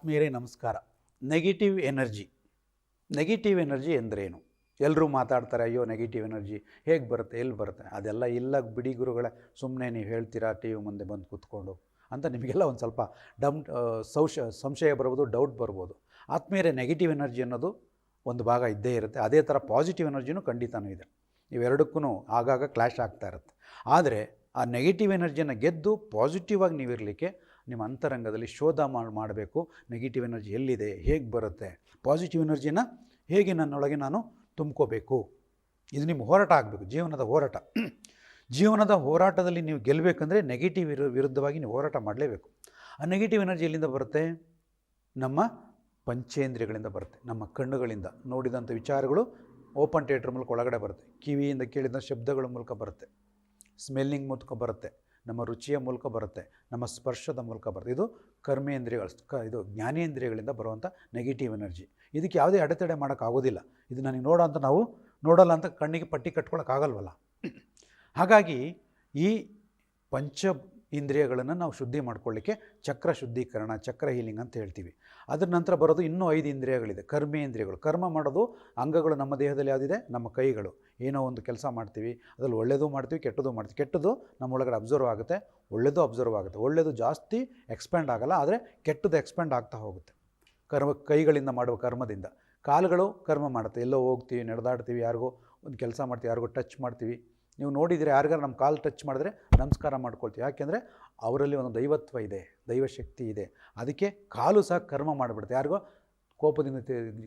ಆತ್ಮೀಯರೇ ನಮಸ್ಕಾರ. Negative energy ಎಂದರೇನು? ಎಲ್ಲರೂ ಮಾತಾಡ್ತಾರೆ, ಅಯ್ಯೋ ನೆಗೆಟಿವ್ ಎನರ್ಜಿ ಹೇಗೆ ಬರುತ್ತೆ, ಎಲ್ಲಿ ಬರುತ್ತೆ? ಅದೆಲ್ಲ ಇಲ್ಲ ಬಿಡಿ ಗುರುಗಳೇ, ಸುಮ್ಮನೆ ನೀವು ಹೇಳ್ತೀರಾ ಟಿ ವಿ ಮುಂದೆ ಬಂದು ಕೂತ್ಕೊಂಡು ಅಂತ ನಿಮಗೆಲ್ಲ ಒಂದು ಸ್ವಲ್ಪ ಸಂಶಯ ಬರ್ಬೋದು, ಡೌಟ್ ಬರ್ಬೋದು. ಆತ್ಮೀಯರೇ, ನೆಗೆಟಿವ್ ಎನರ್ಜಿ ಅನ್ನೋದು ಒಂದು ಭಾಗ ಇದ್ದೇ ಇರುತ್ತೆ. ಅದೇ ಥರ ಪಾಸಿಟಿವ್ ಎನರ್ಜಿನೂ ಖಂಡಿತನೂ ಇದೆ. ಇವೆರಡಕ್ಕೂ ಆಗಾಗ ಕ್ಲ್ಯಾಶ್ ಆಗ್ತಾ ಇರುತ್ತೆ. ಆದರೆ ಆ ನೆಗೆಟಿವ್ ಎನರ್ಜಿಯನ್ನು ಗೆದ್ದು ಪಾಸಿಟಿವ್ ಆಗಿ ನೀವಿರಲಿಕ್ಕೆ ನಿಮ್ಮ ಅಂತರಂಗದಲ್ಲಿ ಶೋಧ ಮಾಡಬೇಕು. ನೆಗೆಟಿವ್ ಎನರ್ಜಿ ಎಲ್ಲಿದೆ, ಹೇಗೆ ಬರುತ್ತೆ, ಪಾಸಿಟಿವ್ ಎನರ್ಜಿನ ಹೇಗೆ ನನ್ನೊಳಗೆ ನಾನು ತುಂಬ್ಕೋಬೇಕು. ಇದು ನಿಮ್ಮ ಹೋರಾಟ ಆಗಬೇಕು, ಜೀವನದ ಹೋರಾಟ. ಜೀವನದ ಹೋರಾಟದಲ್ಲಿ ನೀವು ಗೆಲ್ಲಬೇಕಂದ್ರೆ ನೆಗೆಟಿವ್ ವಿರುದ್ಧವಾಗಿ ನೀವು ಹೋರಾಟ ಮಾಡಲೇಬೇಕು. ಆ ನೆಗೆಟಿವ್ ಎನರ್ಜಿ ಎಲ್ಲಿಂದ ಬರುತ್ತೆ? ನಮ್ಮ ಪಂಚೇಂದ್ರಿಯಗಳಿಂದ ಬರುತ್ತೆ. ನಮ್ಮ ಕಣ್ಣುಗಳಿಂದ ನೋಡಿದಂಥ ವಿಚಾರಗಳು ಓಪನ್ ಥಿಯೇಟರ್ ಮೂಲಕ ಒಳಗಡೆ ಬರುತ್ತೆ. ಕಿವಿಯಿಂದ ಕೇಳಿದ ಶಬ್ದಗಳ ಮೂಲಕ ಬರುತ್ತೆ, ಸ್ಮೆಲ್ಲಿಂಗ್ ಮೂಲಕ ಬರುತ್ತೆ, ನಮ್ಮ ರುಚಿಯ ಮೂಲಕ ಬರುತ್ತೆ, ನಮ್ಮ ಸ್ಪರ್ಶದ ಮೂಲಕ ಬರುತ್ತೆ. ಇದು ಕರ್ಮೇಂದ್ರಿಯಗಳು, ಇದು ಜ್ಞಾನೇಂದ್ರಿಯಗಳಿಂದ ಬರುವಂಥ ನೆಗೆಟಿವ್ ಎನರ್ಜಿ. ಇದಕ್ಕೆ ಯಾವುದೇ ಅಡೆತಡೆ ಮಾಡೋಕ್ಕಾಗೋದಿಲ್ಲ. ಇದು ನನಗೆ ನಾವು ನೋಡಲ್ಲ ಅಂತ ಕಣ್ಣಿಗೆ ಪಟ್ಟಿ ಕಟ್ಕೊಳ್ಳೋಕ್ಕಾಗಲ್ವಲ್ಲ. ಹಾಗಾಗಿ ಈ ಪಂಚ ಇಂದ್ರಿಯಗಳನ್ನು ನಾವು ಶುದ್ಧಿ ಮಾಡ್ಕೊಳ್ಳಿಕ್ಕೆ ಚಕ್ರ ಶುದ್ಧೀಕರಣ, ಚಕ್ರ ಹೀಲಿಂಗ್ ಅಂತ ಹೇಳ್ತೀವಿ. ಅದರ ನಂತರ ಬರೋದು ಇನ್ನೂ 5 ಇಂದ್ರಿಯಗಳಿದೆ, ಕರ್ಮೇಂದ್ರಿಯಗಳು. ಕರ್ಮ ಮಾಡೋದು ಅಂಗಗಳು ನಮ್ಮ ದೇಹದಲ್ಲಿ ಯಾವುದಿದೆ? ನಮ್ಮ ಕೈಗಳು. ಏನೋ ಒಂದು ಕೆಲಸ ಮಾಡ್ತೀವಿ, ಅದರಲ್ಲಿ ಒಳ್ಳೆಯದು ಮಾಡ್ತೀವಿ, ಕೆಟ್ಟದ್ದು ಮಾಡ್ತೀವಿ. ಕೆಟ್ಟದ್ದು ನಮ್ಮ ಒಳಗಡೆ ಅಬ್ಸರ್ವ್ ಆಗುತ್ತೆ, ಒಳ್ಳೆಯದು ಅಬ್ಸರ್ವ್ ಆಗುತ್ತೆ. ಒಳ್ಳೆಯದು ಜಾಸ್ತಿ ಎಕ್ಸ್ಪ್ಯಾಂಡ್ ಆಗಲ್ಲ, ಆದರೆ ಕೆಟ್ಟದ್ದು ಎಕ್ಸ್ಪ್ಯಾಂಡ್ ಆಗ್ತಾ ಹೋಗುತ್ತೆ ಕೈಗಳಿಂದ ಮಾಡುವ ಕರ್ಮದಿಂದ. ಕಾಲುಗಳು ಕರ್ಮ ಮಾಡುತ್ತೆ, ಎಲ್ಲೋ ಹೋಗ್ತೀವಿ, ನಡೆದಾಡ್ತೀವಿ, ಯಾರಿಗೋ ಒಂದು ಕೆಲಸ ಮಾಡ್ತೀವಿ, ಯಾರಿಗೋ ಟಚ್ ಮಾಡ್ತೀವಿ. ನೀವು ನೋಡಿದರೆ ಯಾರಿಗಾರು ನಮ್ಮ ಕಾಲು ಟಚ್ ಮಾಡಿದ್ರೆ ನಮಸ್ಕಾರ ಮಾಡ್ಕೊಳ್ತೀವಿ. ಯಾಕೆಂದರೆ ಅವರಲ್ಲಿ ಒಂದು ದೈವತ್ವ ಇದೆ, ದೈವಶಕ್ತಿ ಇದೆ. ಅದಕ್ಕೆ ಕಾಲು ಸಹ ಕರ್ಮ ಮಾಡಿಬಿಡುತ್ತೆ. ಯಾರಿಗೋ ಕೋಪದಿಂದ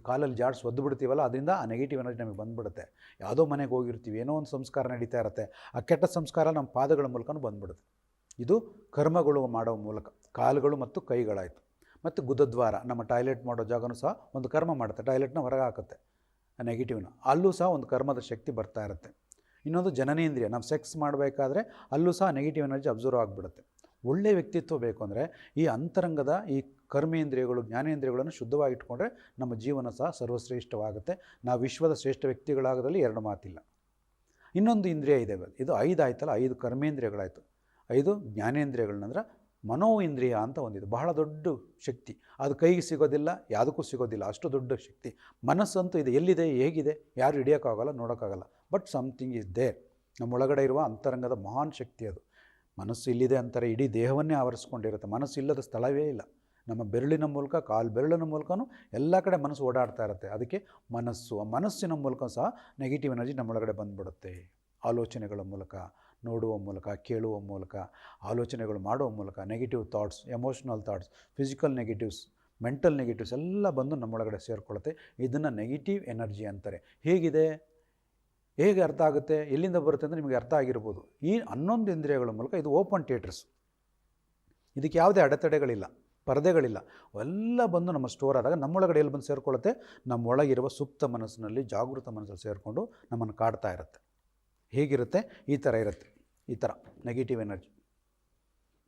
ಕಾಲಲ್ಲಿ ಜಾಡ್ಸಿ ಒದ್ದು ಬಿಡ್ತೀವಲ್ಲ, ಅದರಿಂದ ಆ ನೆಗೆಟಿವ್ ಎನರ್ಜಿ ನಮಗೆ ಬಂದುಬಿಡುತ್ತೆ. ಯಾವುದೋ ಮನೆಗೆ ಹೋಗಿರ್ತೀವಿ, ಏನೋ ಒಂದು ಸಂಸ್ಕಾರ ನಡೀತಾ ಇರುತ್ತೆ, ಆ ಕೆಟ್ಟ ಸಂಸ್ಕಾರ ನಮ್ಮ ಪಾದಗಳ ಮೂಲಕನೂ ಬಂದುಬಿಡುತ್ತೆ. ಇದು ಕರ್ಮಗಳು ಮಾಡೋ ಮೂಲಕ. ಕಾಲುಗಳು ಮತ್ತು ಕೈಗಳಾಯಿತು. ಮತ್ತು ಗುದದ್ವಾರ, ನಮ್ಮ ಟಾಯ್ಲೆಟ್ ಮಾಡೋ ಜಾಗನೂ ಸಹ ಒಂದು ಕರ್ಮ ಮಾಡುತ್ತೆ, ಟಾಯ್ಲೆಟ್ನ ಹೊರಗೆ ಹಾಕುತ್ತೆ ಆ ನೆಗೆಟಿವ್ನ. ಅಲ್ಲೂ ಸಹ ಒಂದು ಕರ್ಮದ ಶಕ್ತಿ ಬರ್ತಾ ಇರುತ್ತೆ. ಇನ್ನೊಂದು ಜನನೇಂದ್ರಿಯ, ನಾವು ಸೆಕ್ಸ್ ಮಾಡಬೇಕಾದ್ರೆ ಅಲ್ಲೂ ಸಹ ನೆಗೆಟಿವ್ ಎನರ್ಜಿ ಅಬ್ಸರ್ವ್ ಆಗಿಬಿಡುತ್ತೆ. ಒಳ್ಳೆಯ ವ್ಯಕ್ತಿತ್ವ ಬೇಕು ಅಂದರೆ ಈ ಅಂತರಂಗದ ಈ ಕರ್ಮೇಂದ್ರಿಯಗಳು, ಜ್ಞಾನೇಂದ್ರಿಯಗಳನ್ನು ಶುದ್ಧವಾಗಿಟ್ಕೊಂಡ್ರೆ ನಮ್ಮ ಜೀವನ ಸಹ ಸರ್ವಶ್ರೇಷ್ಠವಾಗುತ್ತೆ. ನಾವು ವಿಶ್ವದ ಶ್ರೇಷ್ಠ ವ್ಯಕ್ತಿಗಳಾಗೋದ್ರಲ್ಲಿ ಎರಡು ಮಾತಿಲ್ಲ. ಇನ್ನೊಂದು ಇಂದ್ರಿಯ ಇದೆ, ಇದು 5 ಆಯ್ತಲ್ಲ, 5 ಕರ್ಮೇಂದ್ರಿಯಗಳಾಯಿತು. 5 ಜ್ಞಾನೇಂದ್ರಿಯಗಳನ್ನಂದ್ರೆ ಮನೋ ಇಂದ್ರಿಯ ಅಂತ ಒಂದಿದೆ, ಬಹಳ ದೊಡ್ಡ ಶಕ್ತಿ. ಅದು ಕೈಗೆ ಸಿಗೋದಿಲ್ಲ, ಯಾವುದಕ್ಕೂ ಸಿಗೋದಿಲ್ಲ, ಅಷ್ಟು ದೊಡ್ಡ ಶಕ್ತಿ. ಮನಸ್ಸಂತೂ ಇದೆ, ಎಲ್ಲಿದೆ, ಹೇಗಿದೆ, ಯಾರು ಹಿಡಿಯೋಕ್ಕಾಗಲ್ಲ, ನೋಡೋಕ್ಕಾಗಲ್ಲ. But something is there. ನಮ್ಮೊಳಗಡೆ ಇರುವ ಅಂತರಂಗದ ಮಹಾನ್ ಶಕ್ತಿ ಅದು. ಮನಸ್ಸು ಇಲ್ಲಿದೆ ಅಂತಾರೆ, ಇಡೀ ದೇಹವನ್ನೇ ಆವರಿಸ್ಕೊಂಡಿರುತ್ತೆ. ಮನಸ್ಸು ಇಲ್ಲದ ಸ್ಥಳವೇ ಇಲ್ಲ. ನಮ್ಮ ಬೆರಳಿನ ಮೂಲಕ, ಕಾಲು ಬೆರಳಿನ ಮೂಲಕನೂ ಎಲ್ಲ ಕಡೆ ಮನಸ್ಸು ಓಡಾಡ್ತಾ ಇರುತ್ತೆ. ಅದಕ್ಕೆ ಮನಸ್ಸು, ಆ ಮನಸ್ಸಿನ ಮೂಲಕ ಸಹ ನೆಗೆಟಿವ್ ಎನರ್ಜಿ ನಮ್ಮೊಳಗಡೆ ಬಂದುಬಿಡುತ್ತೆ. ಆಲೋಚನೆಗಳ ಮೂಲಕ, ನೋಡುವ ಮೂಲಕ, ಕೇಳುವ ಮೂಲಕ, ಆಲೋಚನೆಗಳು ಮಾಡುವ ಮೂಲಕ, negative thoughts, emotional thoughts, physical negatives, mental negatives ಎಲ್ಲ ಬಂದು ನಮ್ಮೊಳಗಡೆ ಸೇರಿಕೊಳ್ಳುತ್ತೆ. ಇದನ್ನು ನೆಗೆಟಿವ್ ಎನರ್ಜಿ ಅಂತಾರೆ. ಹೇಗೆ ಅರ್ಥ ಆಗುತ್ತೆ, ಎಲ್ಲಿಂದ ಬರುತ್ತೆ ಅಂದರೆ ನಿಮಗೆ ಅರ್ಥ ಆಗಿರ್ಬೋದು. ಈ 11 ಇಂದ್ರಿಯಗಳ ಮೂಲಕ ಇದು ಓಪನ್ ಥಿಯೇಟರ್ಸ್. ಇದಕ್ಕೆ ಯಾವುದೇ ಅಡೆತಡೆಗಳಿಲ್ಲ, ಪರದೆಗಳಿಲ್ಲ. ಎಲ್ಲ ಬಂದು ನಮ್ಮ ಸ್ಟೋರ್ ಆದಾಗ ನಮ್ಮೊಳಗಡೆ ಎಲ್ಲಿ ಬಂದು ಸೇರಿಕೊಳ್ಳುತ್ತೆ? ನಮ್ಮೊಳಗಿರುವ ಸುಪ್ತ ಮನಸ್ಸಿನಲ್ಲಿ, ಜಾಗೃತ ಮನಸ್ಸಲ್ಲಿ ಸೇರಿಕೊಂಡು ನಮ್ಮನ್ನು ಕಾಡ್ತಾ ಇರುತ್ತೆ. ಹೇಗಿರುತ್ತೆ? ಈ ಥರ ಇರುತ್ತೆ. ಈ ಥರ ನೆಗೆಟಿವ್ ಎನರ್ಜಿ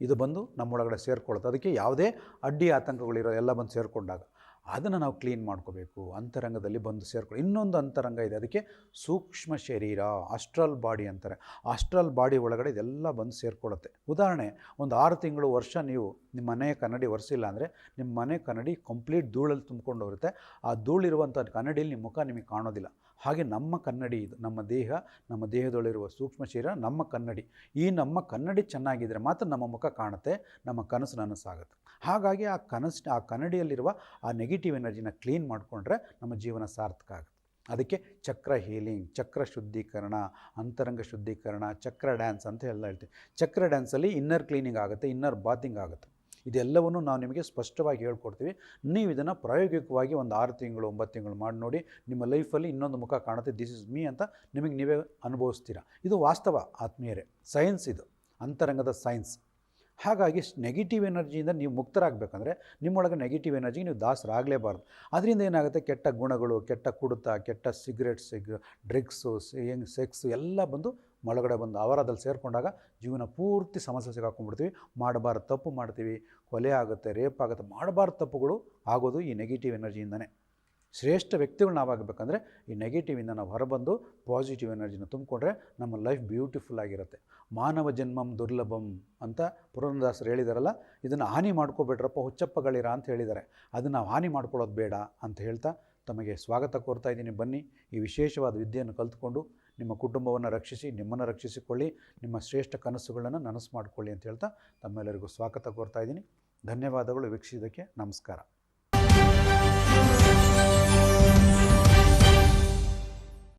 ಇದು ಬಂದು ನಮ್ಮೊಳಗಡೆ ಸೇರಿಕೊಳ್ಳುತ್ತೆ. ಅದಕ್ಕೆ ಯಾವುದೇ ಅಡ್ಡಿ ಆತಂಕಗಳಿರೋ ಎಲ್ಲ ಬಂದು ಸೇರಿಕೊಂಡಾಗ ಅದನ್ನು ನಾವು ಕ್ಲೀನ್ ಮಾಡ್ಕೋಬೇಕು. ಅಂತರಂಗದಲ್ಲಿ ಬಂದು ಸೇರ್ಕೊಳ್ಳಿ. ಇನ್ನೊಂದು ಅಂತರಂಗ ಇದೆ, ಅದಕ್ಕೆ ಸೂಕ್ಷ್ಮ ಶರೀರ, ಅಸ್ಟ್ರಲ್ ಬಾಡಿ ಅಂತಾರೆ. ಅಸ್ಟ್ರಲ್ ಬಾಡಿ ಒಳಗಡೆ ಇದೆಲ್ಲ ಬಂದು ಸೇರಿಕೊಳ್ಳುತ್ತೆ. ಉದಾಹರಣೆ, ಒಂದು 6 ತಿಂಗಳು, ವರ್ಷ ನೀವು ನಿಮ್ಮ ಮನೆ ಕನ್ನಡಿ ಒರೆಸಿಲ್ಲ ಅಂದರೆ ನಿಮ್ಮ ಮನೆ ಕನ್ನಡಿ ಕಂಪ್ಲೀಟ್ ಧೂಳಲ್ಲಿ ತುಂಬಿಕೊಂಡು ಹೋಗುತ್ತೆ. ಆ ಧೂಳಿರುವಂಥ ಕನ್ನಡಿಯಲ್ಲಿ ನಿಮ್ಮ ಮುಖ ನಿಮಗೆ ಕಾಣೋದಿಲ್ಲ. ಹಾಗೆ ನಮ್ಮ ಕನ್ನಡಿ ಇದು, ನಮ್ಮ ದೇಹ, ನಮ್ಮ ದೇಹದೊಳಗಿರುವ ಸೂಕ್ಷ್ಮ ಶರೀರ ನಮ್ಮ ಕನ್ನಡಿ. ಈ ನಮ್ಮ ಕನ್ನಡಿ ಚೆನ್ನಾಗಿದ್ದರೆ ಮಾತ್ರ ನಮ್ಮ ಮುಖ ಕಾಣುತ್ತೆ, ನಮ್ಮ ಕನಸು ನನಸಾಗುತ್ತೆ. ಹಾಗಾಗಿ ಆ ಕನ್ನಡಿಯಲ್ಲಿರುವ ಆ ನೆಗೆಟಿವ್ ಎನರ್ಜಿನ ಕ್ಲೀನ್ ಮಾಡಿಕೊಂಡ್ರೆ ನಮ್ಮ ಜೀವನ ಸಾರ್ಥಕ ಆಗುತ್ತೆ. ಅದಕ್ಕೆ ಚಕ್ರ ಹೀಲಿಂಗ್, ಚಕ್ರ ಶುದ್ಧೀಕರಣ, ಅಂತರಂಗ ಶುದ್ಧೀಕರಣ, ಚಕ್ರ ಡ್ಯಾನ್ಸ್ ಅಂತ ಎಲ್ಲ ಹೇಳ್ತೀವಿ. ಚಕ್ರ ಡ್ಯಾನ್ಸಲ್ಲಿ ಇನ್ನರ್ ಕ್ಲೀನಿಂಗ್ ಆಗುತ್ತೆ, ಇನ್ನರ್ ಬಾತಿಂಗ್ ಆಗುತ್ತೆ. ಇದೆಲ್ಲವನ್ನು ನಾವು ನಿಮಗೆ ಸ್ಪಷ್ಟವಾಗಿ ಹೇಳ್ಕೊಡ್ತೀವಿ. ನೀವು ಇದನ್ನು ಪ್ರಾಯೋಗಿಕವಾಗಿ ಒಂದು 6 ತಿಂಗಳು 9 ತಿಂಗಳು ಮಾಡಿ ನೋಡಿ. ನಿಮ್ಮ ಲೈಫಲ್ಲಿ ಇನ್ನೊಂದು ಮುಖ ಕಾಣುತ್ತೆ, ದಿಸ್ ಇಸ್ ಮೀ ಅಂತ ನಿಮಗೆ ನೀವೇ ಅನುಭವಿಸ್ತೀರಾ. ಇದು ವಾಸ್ತವ ಆತ್ಮೀಯರೇ, ಸೈನ್ಸ್ ಇದು, ಅಂತರಂಗದ ಸೈನ್ಸ್. ಹಾಗಾಗಿ ನೆಗೆಟಿವ್ ಎನರ್ಜಿಯಿಂದ ನೀವು ಮುಕ್ತರಾಗಬೇಕಂದ್ರೆ ನಿಮ್ಮೊಳಗೆ ನೆಗೆಟಿವ್ ಎನರ್ಜಿಗೆ ನೀವು ದಾಸರಾಗಲೇಬಾರ್ದು. ಅದರಿಂದ ಏನಾಗುತ್ತೆ? ಕೆಟ್ಟ ಗುಣಗಳು, ಕೆಟ್ಟ ಕುಡಿತ, ಕೆಟ್ಟ ಸಿಗರೆಟ್ಸ್, ಡ್ರಗ್ಸು, ಸೆಕ್ಸು ಎಲ್ಲ ಬಂದು ಒಳಗಡೆ ಬಂದು ಅವರದಲ್ಲಿ ಸೇರಿಕೊಂಡಾಗ ಜೀವನ ಪೂರ್ತಿ ಸಮಸ್ಯೆ ಸಿಗಾಕೊಂಡ್ಬಿಡ್ತೀವಿ. ಮಾಡಬಾರ್ದು ತಪ್ಪು ಮಾಡ್ತೀವಿ, ಕೊಲೆ ಆಗುತ್ತೆ, ರೇಪ್ ಆಗುತ್ತೆ. ಮಾಡಬಾರ್ದು ತಪ್ಪುಗಳು ಆಗೋದು ಈ ನೆಗೆಟಿವ್ ಎನರ್ಜಿಯಿಂದನೇ. ಶ್ರೇಷ್ಠ ವ್ಯಕ್ತಿಗಳು ನಾವಾಗಬೇಕಂದ್ರೆ ಈ ನೆಗೆಟಿವಿಂದ ನಾವು ಹೊರಬಂದು ಪಾಸಿಟಿವ್ ಎನರ್ಜಿನ ತುಂಬಿಕೊಂಡ್ರೆ ನಮ್ಮ ಲೈಫ್ ಬ್ಯೂಟಿಫುಲ್ ಆಗಿರುತ್ತೆ. ಮಾನವ ಜನ್ಮಂ ದುರ್ಲಭಂ ಅಂತ ಪುರಂದರದಾಸರು ಹೇಳಿದಾರಲ್ಲ, ಇದನ್ನು ಹಾನಿ ಮಾಡ್ಕೋಬೇಡ್ರಪ್ಪ ಹುಚ್ಚಪ್ಪಗಳಿರ ಅಂತ ಹೇಳಿದ್ದಾರೆ. ಅದನ್ನು ನಾವು ಹಾನಿ ಮಾಡ್ಕೊಳ್ಳೋದು ಬೇಡ ಅಂತ ಹೇಳ್ತಾ ತಮಗೆ ಸ್ವಾಗತ ಕೋರ್ತಾ ಇದ್ದೀನಿ. ಬನ್ನಿ, ಈ ವಿಶೇಷವಾದ ವಿದ್ಯೆಯನ್ನು ಕಲಿತ್ಕೊಂಡು ನಿಮ್ಮ ಕುಟುಂಬವನ್ನು ರಕ್ಷಿಸಿ, ನಿಮ್ಮನ್ನು ರಕ್ಷಿಸಿಕೊಳ್ಳಿ, ನಿಮ್ಮ ಶ್ರೇಷ್ಠ ಕನಸುಗಳನ್ನು ನನಸು ಮಾಡಿಕೊಳ್ಳಿ ಅಂತ ಹೇಳ್ತಾ ತಮ್ಮೆಲ್ಲರಿಗೂ ಸ್ವಾಗತ ಕೋರ್ತಾ ಇದ್ದೀನಿ. ಧನ್ಯವಾದಗಳು ವೀಕ್ಷಿಸಿದ್ದಕ್ಕೆ. ನಮಸ್ಕಾರ.